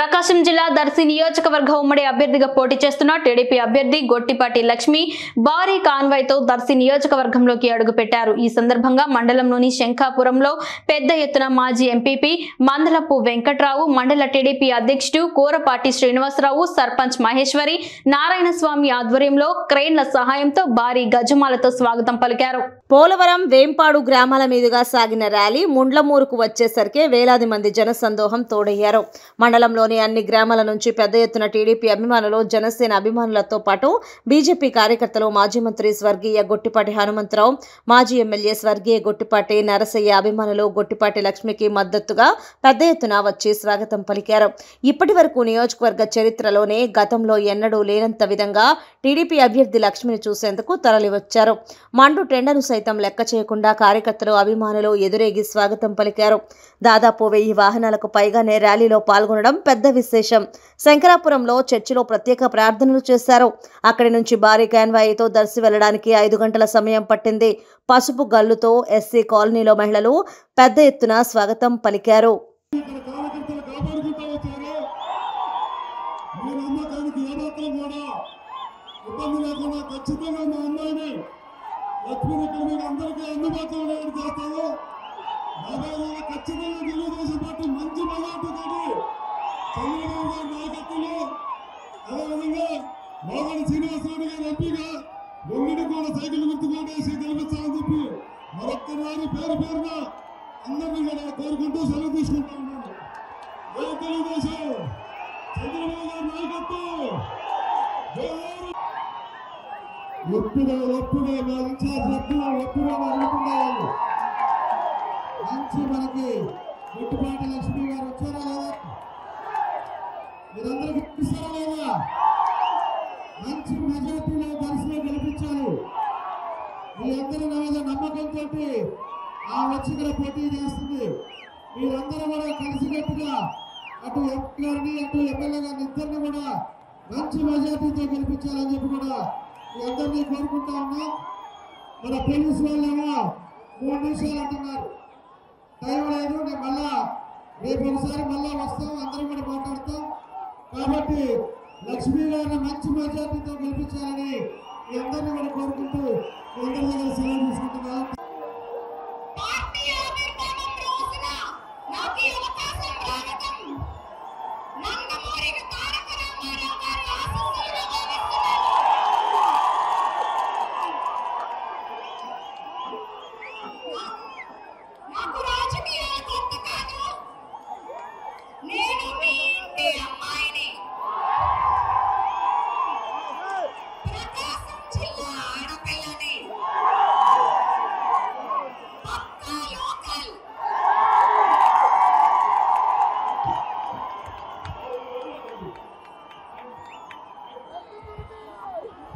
ప్రకాశం జిల్లా దర్శి నియోజకవర్గ ఉమ్మడి అభ్యర్థిగా పోటీ చేస్తున్న టీడీపీ అభ్యర్థి గొట్టిపాటి లక్ష్మి భారీ కాన్వాయ్తో దర్శి నియోజకవర్గంలోకి అడుగుపెట్టారు. ఈ సందర్భంగా మండలంలోని శంఖాపురంలో పెద్ద ఎత్తున మాజీ ఎంపీపీ మందలపు వెంకట్రావు, మండల టీడీపీ అధ్యక్షుడు కోరపాటి శ్రీనివాసరావు, సర్పంచ్ మహేశ్వరి, నారాయణస్వామి ఆధ్వర్యంలో క్రేన్ల సహాయంతో భారీ గజమాలతో స్వాగతం పలికారు. పోలవరం, వేంపాడు గ్రామాల మీదుగా సాగిన ర్యాలీ ముండ్లమూరుకు వచ్చేసరికి వేలాది మంది జనసందోహం తోడయ్యారు. మండలంలోని అన్ని గ్రామాల నుంచి పెద్ద ఎత్తున టీడీపీ అభిమానులు, జనసేన అభిమానులతో పాటు బీజేపీ కార్యకర్తలు, మాజీ మంత్రి స్వర్గీయ గొట్టిపాటి హనుమంతరావు, మాజీ ఎమ్మెల్యే స్వర్గీయ గొట్టిపాటి నరసయ్య అభిమానులు గొట్టిపాటి లక్ష్మికి మద్దతుగా పెద్ద ఎత్తున వచ్చి స్వాగతం పలికారు. ఇప్పటి వరకు నియోజకవర్గ చరిత్రలోనే గతంలో ఎన్నడూ లేనంత విధంగా టీడీపీ అభ్యర్థి లక్ష్మిని చూసేందుకు తరలివచ్చారు. మండు టెండను సైతం లెక్క చేయకుండా కార్యకర్తలు, అభిమానులు ఎదురేగి స్వాగతం పలికారు. దాదాపు 1000 వాహనాలకు పైగానే ర్యాలీలో పాల్గొనడం పెద్ద విశేషం. శంకరాపురంలో చర్చిలో ప్రత్యేక ప్రార్థనలు చేశారు. అక్కడి నుంచి భారీ కాన్వాయ్తో దర్శి వెళ్లడానికి 5 గంటల సమయం పట్టింది. పసుపు గల్లుతో ఎస్సీ కాలనీలో మహిళలు పెద్ద ఎత్తున స్వాగతం పలికారు. శ్రీనివాసరావు గారు ఎంపీగా ఒంగిని కూడా సైకిల్ గుర్తుకోటేసి గెలిపించాలని చెప్పి మరొక్కసారి పేరు పేరున అందరినీ కూడా కోరుకుంటూ సెలవు తీసుకుంటా ఉన్నాను. తెలుగుదేశం చంద్రబాబు గారి నాయకత్వం ఎప్పుడే మా ఇన్ఛార్జ్ ఎప్పుడే అనుకున్నాను. మంచి మనకి గొట్టిపాటి లక్ష్మి గారు వచ్చారా లేదా? మీరందరికీ ఇస్తారా లేదా? మంచి మెజార్టీలో దర్శనం గెలిపించాలి. మీ అందరూ నా మీద నమ్మకంతో ఆ వచ్చి ఇక్కడ పోటీ చేస్తుంది. మీరందరూ కూడా కలిసికట్టుగా అటు ఎంపీ గారిని, అటు ఎమ్మెల్యే గారిని ఇద్దరిని కూడా మంచి మెజార్టీతో గెలిపించాలని చెప్పి కూడా మీ అందరినీ కోరుకుంటా ఉన్నాం. మన పోలీసు వాళ్ళేమో 3 నిమిషాలు అంటున్నారు. టైం లేదు. నేను మళ్ళా రేపు ఒకసారి మళ్ళా వస్తాం, అందరం కూడా మాట్లాడతాం. కాబట్టి లక్ష్మీ గారిని మంచి మెజార్టీతో గెలిపించాలని మీ అందరినీ కూడా కోరుకుంటూ మీ అందరి దగ్గర సెలవు తీసుకుంటున్నాం.